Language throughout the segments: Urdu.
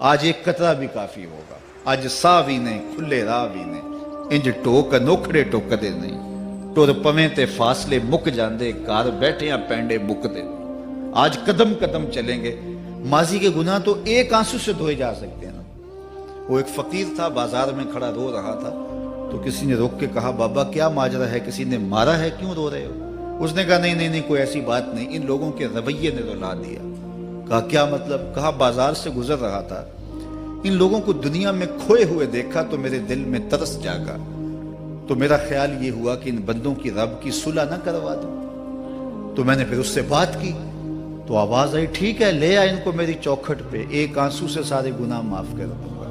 آج ایک قطرہ بھی کافی ہوگا، اج سا بھی نہیں کھلے راہ بھی نہیں، انج ٹوک انوکھڑے ٹوکدے نہیں، ٹر پویں تے فاصلے مک جاندے، گھر بیٹھیاں پینڈے مکدے نہیں۔ آج قدم قدم چلیں گے، ماضی کے گناہ تو ایک آنسو سے دھوئے جا سکتے ہیں نا۔ وہ ایک فقیر تھا، بازار میں کھڑا رو رہا تھا، تو کسی نے روک کے کہا بابا کیا ماجرا ہے، کسی نے مارا ہے، کیوں رو رہے ہو؟ اس نے کہا نہیں نہیں نہیں، کوئی ایسی بات نہیں، ان لوگوں کے رویے نے رلا دیا۔ کہا کیا مطلب؟ کہا بازار سے گزر رہا تھا، ان لوگوں کو دنیا میں کھوئے ہوئے دیکھا تو میرے دل میں ترس جاگا، تو میرا خیال یہ ہوا کہ ان بندوں کی رب کی صلح نہ کروا دوں۔ تو میں نے پھر اس سے بات کی، تو آواز آئی ٹھیک ہے لے آ ان کو میری چوکھٹ پہ، ایک آنسو سے سارے گناہ معاف کر دوں گا۔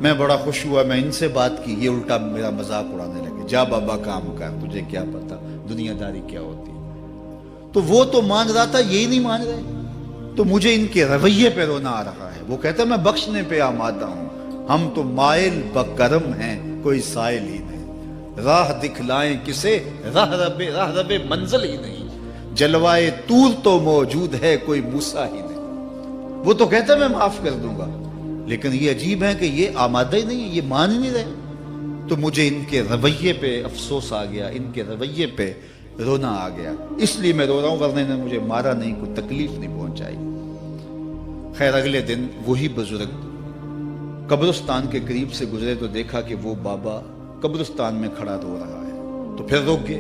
میں بڑا خوش ہوا، میں ان سے بات کی، یہ الٹا میرا مذاق اڑانے لگے، جا بابا کام کر، تجھے کیا پتا دنیا داری کیا ہوتی ہے۔ تو وہ تو مان رہا تھا، یہی نہیں مان رہے، تو مجھے ان کے رویے پہ رونا آ رہا ہے۔ وہ کہتا ہے میں بخشنے پہ آمادہ ہوں، ہم تو مائل بکرم ہیں، کوئی سائل ہی نہیں، راہ دکھلائیں کسے، راہ رب منزل ہی نہیں، جلوائے طور تو موجود ہے، کوئی موسیٰ ہی نہیں۔ وہ تو کہتا ہے میں معاف کر دوں گا، لیکن یہ عجیب ہے کہ یہ آمادہ ہی نہیں ہے، یہ مان ہی نہیں رہے۔ تو مجھے ان کے رویے پہ افسوس آ گیا، ان کے رویے پہ رونا آ گیا، اس لیے میں رو رہا ہوں، ورنہ نے مجھے مارا نہیں، کوئی تکلیف نہیں پہنچائی۔ خیر اگلے دن وہی بزرگ قبرستان کے قریب سے گزرے تو دیکھا کہ وہ بابا قبرستان میں کھڑا رو رہا ہے، تو پھر روک گئے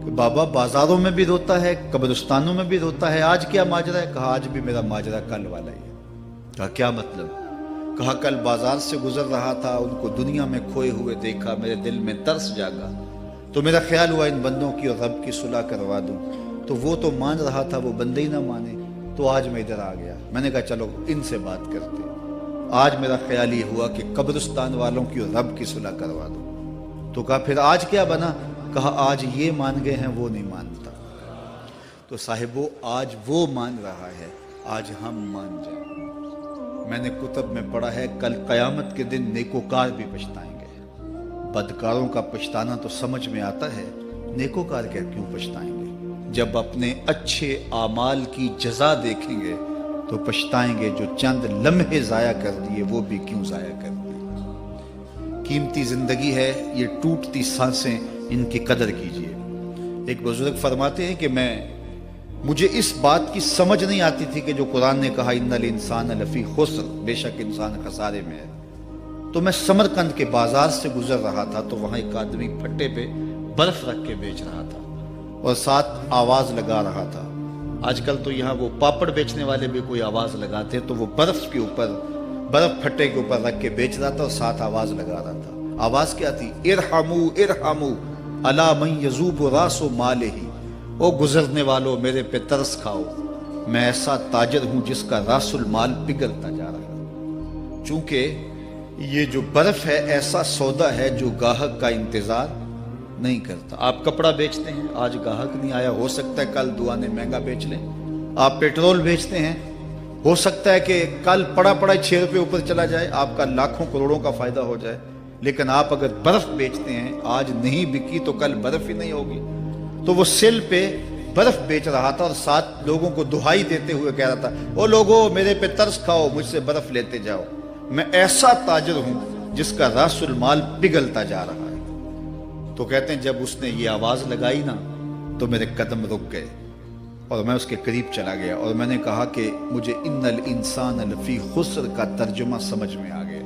کہ بابا بازاروں میں بھی روتا ہے، قبرستانوں میں بھی روتا ہے، آج کیا ماجرا ہے؟ کہا آج بھی میرا ماجرا کل والا ہی ہے۔ کہا کیا مطلب؟ کہا کل بازار سے گزر رہا تھا، ان کو دنیا میں کھوئے ہوئے دیکھا، میرے دل میں ترس جاگا، تو میرا خیال ہوا ان بندوں کی اور رب کی صلح کروا دوں، تو وہ تو مان رہا تھا، وہ بندے ہی نہ مانے، تو آج میں ادھر آ گیا۔ میں نے کہا چلو ان سے بات کرتے، آج میرا خیال یہ ہوا کہ قبرستان والوں کی اور رب کی صلح کروا دوں۔ تو کہا پھر آج کیا بنا؟ کہا آج یہ مان گئے ہیں، وہ نہیں مانتا۔ تو صاحبو آج وہ مان رہا ہے، آج ہم مان جائیں۔ میں نے کتب میں پڑھا ہے کل قیامت کے دن نیکوکار بھی پچھتائیں گے۔ بدکاروں کا پچھتانا تو سمجھ میں آتا ہے، نیکوکار کیا کیوں پچھتائیں گے؟ جب اپنے اچھے اعمال کی جزا دیکھیں گے تو پچھتائیں گے، جو چند لمحے ضائع کر دیے وہ بھی کیوں ضائع کر دیے۔ قیمتی زندگی ہے، یہ ٹوٹتی سانسیں، ان کی قدر کیجیے۔ ایک بزرگ فرماتے ہیں کہ مجھے اس بات کی سمجھ نہیں آتی تھی کہ جو قرآن نے کہا ان الانسان لفی خسر، بے شک انسان خسارے میں ہے، تو میں سمرقند کے بازار سے گزر رہا تھا تو وہاں ایک آدمی پھٹے پہ برف رکھ کے بیچ رہا تھا اور ساتھ آواز لگا رہا تھا۔ آج کل تو یہاں وہ پاپڑ بیچنے والے بھی کوئی آواز لگاتے، تو وہ برف پھٹے کے اوپر رکھ کے بیچ رہا تھا اور ساتھ آواز لگا رہا تھا۔ آواز کیا تھی؟ ارحمو ارحمو الا من یذوب راس مالہ، او گزرنے والوں میرے پہ ترس کھاؤ، میں ایسا تاجر ہوں جس کا راس المال پگھلتا جا رہا ہے۔ چونکہ یہ جو برف ہے ایسا سودا ہے جو گاہک کا انتظار نہیں کرتا۔ آپ کپڑا بیچتے ہیں، آج گاہک نہیں آیا، ہو سکتا ہے کل دعا نے مہنگا بیچ لیں۔ آپ پیٹرول بیچتے ہیں، ہو سکتا ہے کہ کل پڑا 6 روپے اوپر چلا جائے، آپ کا لاکھوں کروڑوں کا فائدہ ہو جائے۔ لیکن آپ اگر برف بیچتے ہیں، آج نہیں بکی تو کل برف ہی نہیں ہوگی۔ تو وہ سل پہ برف بیچ رہا تھا اور ساتھ لوگوں کو دہائی دیتے ہوئے کہہ رہا تھا، او لوگو میرے پہ ترس کھاؤ، مجھ سے برف لیتے جاؤ، میں ایسا تاجر ہوں جس کا راس المال پگھلتا جا رہا ہے۔ تو کہتے ہیں جب اس نے یہ آواز لگائی نا تو میرے قدم رک گئے اور میں اس کے قریب چلا گیا اور میں نے کہا کہ مجھے ان الانسان لفی خسر کا ترجمہ سمجھ میں آ گیا۔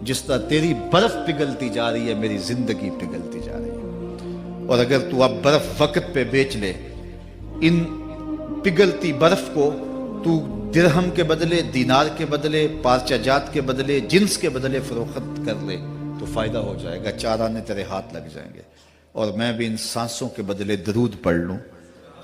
جس طرح تیری برف پگھلتی جا رہی ہے، میری زندگی پگھلتی جا رہی ہے، اور اگر تو اب برف وقت پہ بیچ لے، ان پگھلتی برف کو تو درہم کے بدلے، دینار کے بدلے، پارچہ جات کے بدلے، جنس کے بدلے فروخت کر لے تو فائدہ ہو جائے گا، 4 آنے تیرے ہاتھ لگ جائیں گے۔ اور میں بھی ان سانسوں کے بدلے درود پڑھ لوں،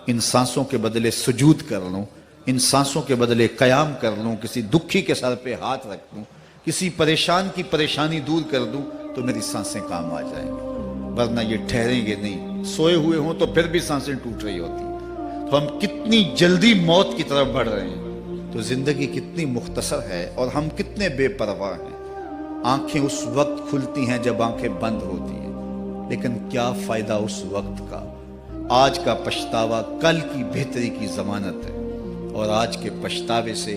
ان سانسوں کے بدلے سجود کر لوں، ان سانسوں کے بدلے قیام کر لوں، کسی دکھی کے سر پہ ہاتھ رکھ دوں، کسی پریشان کی پریشانی دور کر دوں تو میری سانسیں کام آ جائیں گی، ورنہ یہ ٹھہریں گے نہیں۔ سوئے ہوئے ہوں تو پھر بھی سانسیں ٹوٹ رہی ہوتی ہیں۔ تو ہم کتنی جلدی موت کی طرف بڑھ رہے ہیں، تو زندگی کتنی مختصر ہے اور ہم کتنے بے پرواہ ہیں۔ آنکھیں اس وقت کھلتی ہیں جب آنکھیں بند ہوتی ہیں، لیکن کیا فائدہ اس وقت کا؟ آج کا پچھتاوا کل کی بہتری کی ضمانت ہے، اور آج کے پچھتاوے سے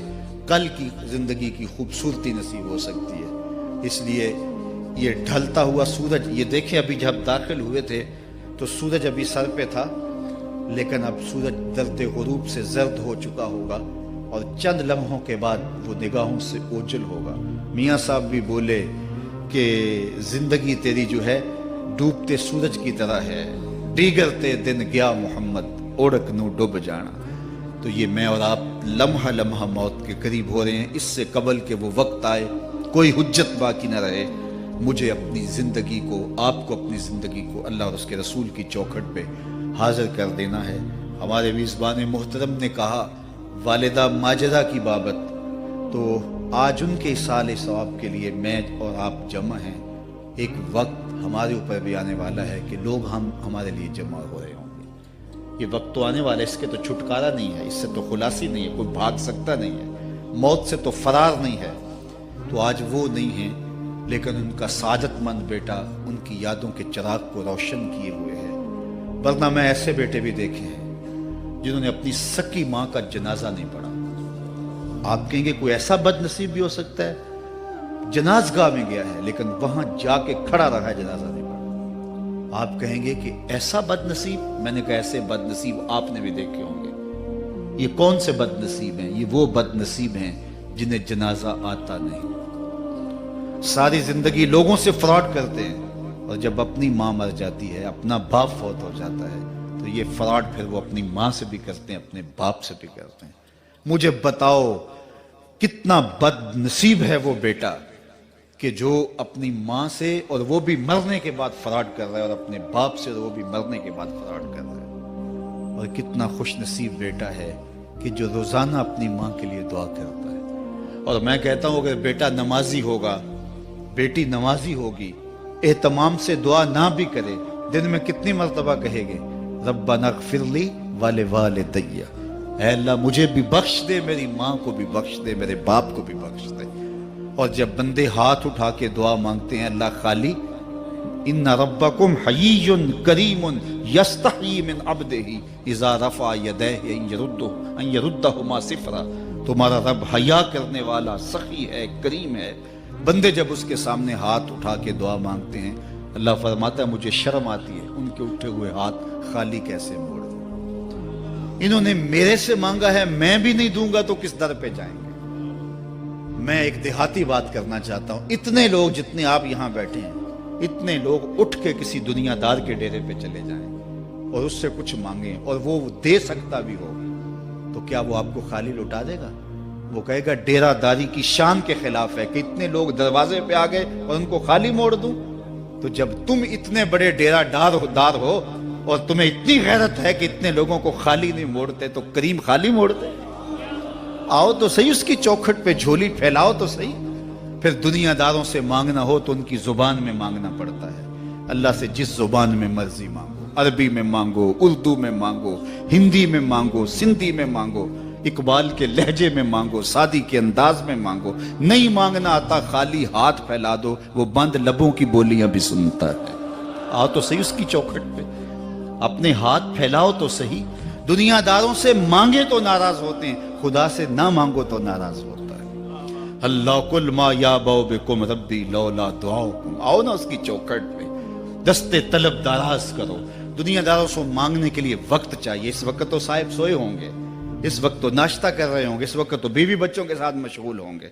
کل کی زندگی کی خوبصورتی نصیب ہو سکتی ہے۔ اس لیے یہ ڈھلتا ہوا سورج، یہ دیکھیں ابھی جب داخل ہوئے تھے تو سورج ابھی سر پہ تھا، لیکن اب سورج درد غروب سے زرد ہو چکا ہوگا اور چند لمحوں کے بعد وہ نگاہوں سے اوجھل ہوگا۔ میاں صاحب بھی بولے کہ زندگی تیری جو ہے ڈوبتے سورج کی طرح ہے، دیگرتے دن گیا محمد اوڑک نو ڈوب جانا۔ تو یہ میں اور آپ لمحہ لمحہ موت کے قریب ہو رہے ہیں۔ اس سے قبل کہ وہ وقت آئے کوئی حجت باقی نہ رہے، مجھے اپنی زندگی کو، آپ کو اپنی زندگی کو اللہ اور اس کے رسول کی چوکھٹ پہ حاضر کر دینا ہے۔ ہمارے میزبان محترم نے کہا والدہ ماجدہ کی بابت، تو آج ان کے اصالِ ثواب کے لیے میں اور آپ جمع ہیں۔ ایک وقت ہمارے اوپر بھی آنے والا ہے کہ لوگ ہمارے لیے جمع ہو رہے ہوں گے۔ یہ وقت تو آنے والا ہے، اس کے تو چھٹکارا نہیں ہے، اس سے تو خلاصی نہیں ہے، کوئی بھاگ سکتا نہیں ہے، موت سے تو فرار نہیں ہے۔ تو آج وہ نہیں ہیں، لیکن ان کا سعادت مند بیٹا ان کی یادوں کے چراغ کو روشن کیے ہوئے ہے۔ ورنہ میں ایسے بیٹے بھی دیکھے ہیں جنہوں نے اپنی سکی ماں کا جنازہ نہیں پڑھا۔ آپ کہیں گے کوئی ایسا بد نصیب بھی ہو سکتا ہے، جنازگاہ میں گیا ہے لیکن وہاں جا کے کھڑا رہا ہے، جنازہ نہیں پڑھا۔ آپ کہیں گے کہ ایسا بد نصیب، میں نے کہا ایسے بد نصیب آپ نے بھی دیکھے ہوں گے۔ یہ کون سے بد نصیب ہیں؟ یہ وہ بد نصیب ہیں جنہیں جنازہ آتا نہیں، ساری زندگی لوگوں سے فراڈ کرتے ہیں، اور جب اپنی ماں مر جاتی ہے، اپنا باپ فوت ہو جاتا ہے، تو یہ فراڈ پھر وہ اپنی ماں سے بھی کرتے ہیں، اپنے باپ سے بھی کرتے ہیں۔ مجھے بتاؤ کتنا بد نصیب ہے وہ بیٹا کہ جو اپنی ماں سے، اور وہ بھی مرنے کے بعد فراڈ کر رہا ہے، اور اپنے باپ سے وہ بھی مرنے کے بعد فراڈ کر رہا ہے۔ اور کتنا خوش نصیب بیٹا ہے کہ جو روزانہ اپنی ماں کے لیے دعا کرتا ہے۔ اور میں کہتا ہوں اگر بیٹا نمازی ہوگا، بیٹی نمازی ہوگی، اہتمام سے دعا نہ بھی کرے، دن میں کتنی مرتبہ کہے گے ربنا اغفر لی ولوالدی، اے اللہ مجھے بھی بخش دے، میری ماں کو بھی بخش دے، میرے باپ کو بھی بخش دے۔ اور جب بندے ہاتھ اٹھا کے دعا مانگتے ہیں اللہ خالی ان ربکم حیی کریم یستحیی من عبدہ اذا رفع یدیہ ان یردہما صفرا، تمہارا رب حیا کرنے والا سخی ہے، کریم ہے۔ بندے جب اس کے سامنے ہاتھ اٹھا کے دعا مانگتے ہیں، اللہ فرماتا ہے مجھے شرم آتی ہے ان کے اٹھے ہوئے ہاتھ خالی کیسے موڑ دوں۔ انہوں نے میرے سے مانگا ہے، میں بھی نہیں دوں گا تو کس در پہ جائیں گے۔ میں ایک دیہاتی بات کرنا چاہتا ہوں، اتنے لوگ جتنے آپ یہاں بیٹھے ہیں، اتنے لوگ اٹھ کے کسی دنیا دار کے ڈیرے پہ چلے جائیں اور اس سے کچھ مانگیں اور وہ دے سکتا بھی ہو، تو کیا وہ آپ کو خالی لوٹا دے گا؟ وہ کہے گا ڈیرہ داری کی شان کے خلاف ہے کہ اتنے لوگ دروازے پہ آ گئے اور ان کو خالی موڑ دوں۔ تو جب تم اتنے بڑے ڈیرہ دار ہو اور تمہیں اتنی غیرت ہے کہ اتنے لوگوں کو خالی نہیں موڑتے، تو کریم خالی موڑتے؟ آؤ تو صحیح اس کی چوکھٹ پہ جھولی پھیلاؤ تو صحیح۔ پھر دنیا داروں سے مانگنا ہو تو ان کی زبان میں مانگنا پڑتا ہے۔ اللہ سے جس زبان میں مرضی مانگو، عربی میں مانگو، اردو میں مانگو، ہندی میں مانگو، سندھی میں مانگو، اقبال کے لہجے میں مانگو، سادی کے انداز میں مانگو۔ نہیں مانگنا آتا خالی ہاتھ پھیلا دو، وہ بند لبوں کی بولیاں بھی سنتا ہے۔ آؤ تو صحیح اس کی چوکھٹ پہ، اپنے ہاتھ پھیلاؤ تو صحیح۔ دنیا داروں سے مانگے تو ناراض ہوتے ہیں، خدا سے نہ مانگو تو ناراض ہوتا ہے۔ اللہ کل ما یابو بکم ربی لولا دعاؤکم، آؤ نا اس کی چوکھٹ پہ، دستے طلب دراز کرو۔ دنیا داروں سے مانگنے کے لیے وقت چاہیے۔ اس وقت تو صاحب سوئے ہوں گے، اس وقت تو ناشتہ کر رہے ہوں گے، اس وقت تو بیوی بچوں کے ساتھ مشغول ہوں گے،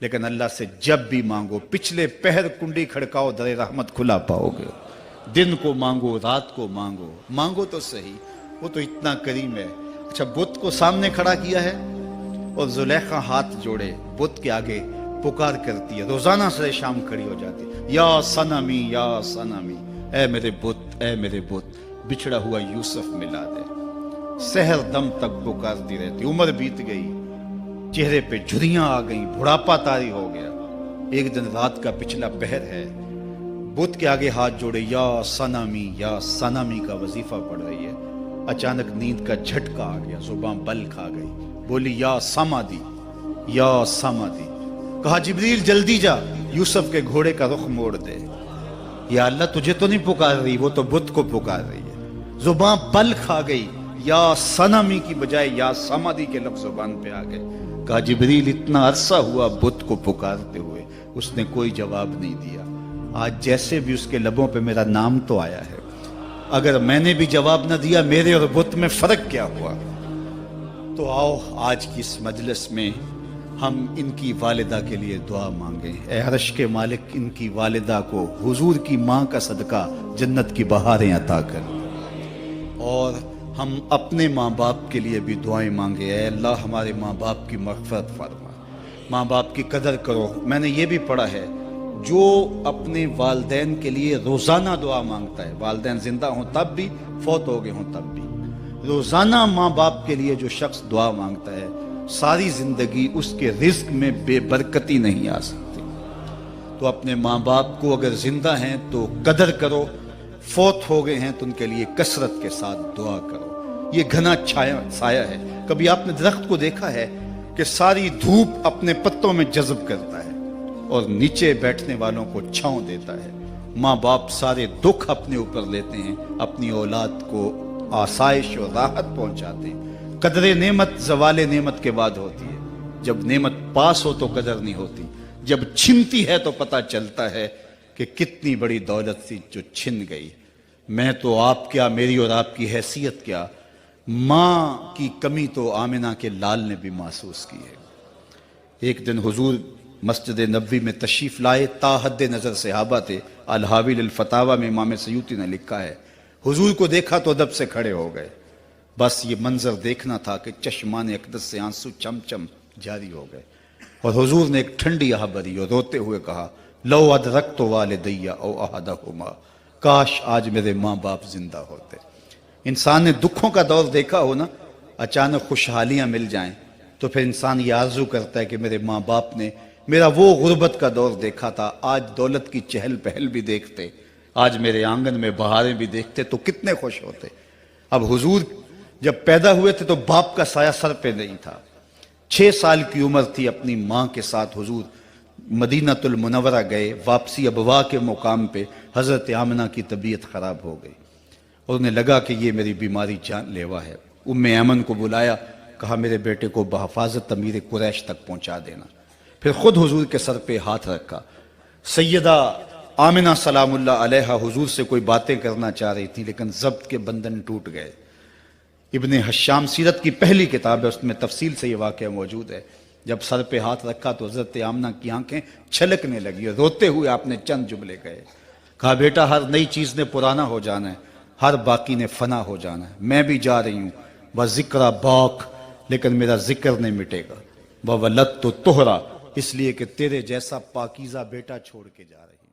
لیکن اللہ سے جب بھی مانگو، پچھلے پہر کنڈی کھڑکاؤ در رحمت کھلا پاؤ گے۔ دن کو مانگو، رات کو مانگو، مانگو تو صحیح، وہ تو اتنا کریم ہے۔ اچھا بت کو سامنے کھڑا کیا ہے اور زلیخا ہاتھ جوڑے بت کے آگے پکار کرتی ہے، روزانہ سے شام کھڑی ہو جاتی ہے، یا صنمی یا صنمی، اے میرے بت، اے میرے بت، بچھڑا ہوا یوسف ملا دے۔ سحر دم تک پکارتی رہتی، عمر بیت گئی، چہرے پہ جھریاں آ گئیں، بڑھاپا طاری ہو گیا۔ ایک دن رات کا پچھلا پہر ہے، بت کے آگے ہاتھ جوڑے یا صنمی کا وظیفہ پڑھ رہی ہے۔ اچانک نیند کا جھٹکا آ گیا، زباں بل کھا گئی، بولی یا سمادی یا سمادی۔ کہا جبریل جلدی جا، یوسف کے گھوڑے کا رخ موڑ دے۔ یا اللہ تجھے تو نہیں پکار رہی، وہ تو بت کو پکار رہی ہے۔ زباں بل کھا گئی، یا صنمی کی بجائے یا سمادی کے لفظ زبان پہ آ گئے۔ کہا جبریل اتنا عرصہ ہوا بت کو پکارتے ہوئے، اس نے کوئی جواب نہیں دیا، آج جیسے بھی اس کے لبوں پہ میرا نام تو آیا ہے، اگر میں نے بھی جواب نہ دیا میرے اور بت میں فرق کیا ہوا؟ تو آؤ آج کی اس مجلس میں ہم ان کی والدہ کے لیے دعا مانگیں۔ اے عرش کے مالک، ان کی والدہ کو حضور کی ماں کا صدقہ جنت کی بہاریں عطا کر، اور ہم اپنے ماں باپ کے لیے بھی دعائیں مانگے۔ اے اللہ ہمارے ماں باپ کی مغفرت فرما، ماں باپ کی قدر کرو۔ میں نے یہ بھی پڑھا ہے جو اپنے والدین کے لیے روزانہ دعا مانگتا ہے، والدین زندہ ہوں تب بھی، فوت ہو گئے ہوں تب بھی، روزانہ ماں باپ کے لیے جو شخص دعا مانگتا ہے، ساری زندگی اس کے رزق میں بے برکتی نہیں آ سکتی۔ تو اپنے ماں باپ کو اگر زندہ ہیں تو قدر کرو، فوت ہو گئے ہیں تو ان کے لیے کثرت کے ساتھ دعا کرو۔ یہ گھنا سایہ ہے۔ کبھی آپ نے درخت کو دیکھا ہے کہ ساری دھوپ اپنے پتوں میں جذب کرتا ہے اور نیچے بیٹھنے والوں کو چھاؤں دیتا ہے؟ ماں باپ سارے دکھ اپنے اوپر لیتے ہیں، اپنی اولاد کو آسائش اور راحت پہنچاتے ہیں۔ قدر نعمت زوال نعمت کے بعد ہوتی ہے، جب نعمت پاس ہو تو قدر نہیں ہوتی، جب چھنتی ہے تو پتہ چلتا ہے کہ کتنی بڑی دولت تھی جو چھن گئی۔ میں تو آپ کیا، میری اور آپ کی حیثیت کیا، ماں کی کمی تو آمنہ کے لال نے بھی محسوس کی ہے۔ ایک دن حضور مسجد نبوی میں تشریف لائے، تا حد نظر صحابہ تھے۔ الحاوی للفتاوی میں امام سیوطی نے لکھا ہے، حضور کو دیکھا تو ادب سے کھڑے ہو گئے، بس یہ منظر دیکھنا تھا کہ چشمان اقدس سے آنسو چم چم جاری ہو گئے، اور حضور نے ایک ٹھنڈی آہ بھری اور روتے ہوئے کہا، لو ادرکت والدی او احدہما، کاش آج میرے ماں باپ زندہ ہوتے۔ انسان نے دکھوں کا دور دیکھا ہو نا، اچانک خوشحالیاں مل جائیں تو پھر انسان یہ آرزو کرتا ہے کہ میرے ماں باپ نے میرا وہ غربت کا دور دیکھا تھا، آج دولت کی چہل پہل بھی دیکھتے، آج میرے آنگن میں بہاریں بھی دیکھتے تو کتنے خوش ہوتے۔ اب حضور جب پیدا ہوئے تھے تو باپ کا سایہ سر پہ نہیں تھا، 6 سال کی عمر تھی، اپنی ماں کے ساتھ حضور مدینۃ المنورہ گئے۔ واپسی ابوا کے مقام پہ حضرت آمنہ کی طبیعت خراب ہو گئی اور انہیں لگا کہ یہ میری بیماری جان لیوا ہے۔ ام ایمن کو بلایا، کہا میرے بیٹے کو بحفاظت امیر قریش تک پہنچا دینا۔ پھر خود حضور کے سر پہ ہاتھ رکھا۔ سیدہ آمنہ سلام اللہ علیہا حضور سے کوئی باتیں کرنا چاہ رہی تھی لیکن ضبط کے بندھن ٹوٹ گئے۔ ابن حشام سیرت کی پہلی کتاب ہے، اس میں تفصیل سے یہ واقعہ موجود ہے۔ جب سر پہ ہاتھ رکھا تو حضرت آمنہ کی آنکھیں چھلکنے لگی اور روتے ہوئے آپ نے چند جملے کہے، کہا بیٹا ہر نئی چیز نے پرانا ہو جانا ہے، ہر باقی نے فنا ہو جانا ہے، میں بھی جا رہی ہوں، وذکر باق، لیکن میرا ذکر نہیں مٹے گا، وولدت طہرا، اس لیے کہ تیرے جیسا پاکیزہ بیٹا چھوڑ کے جا رہی ہوں۔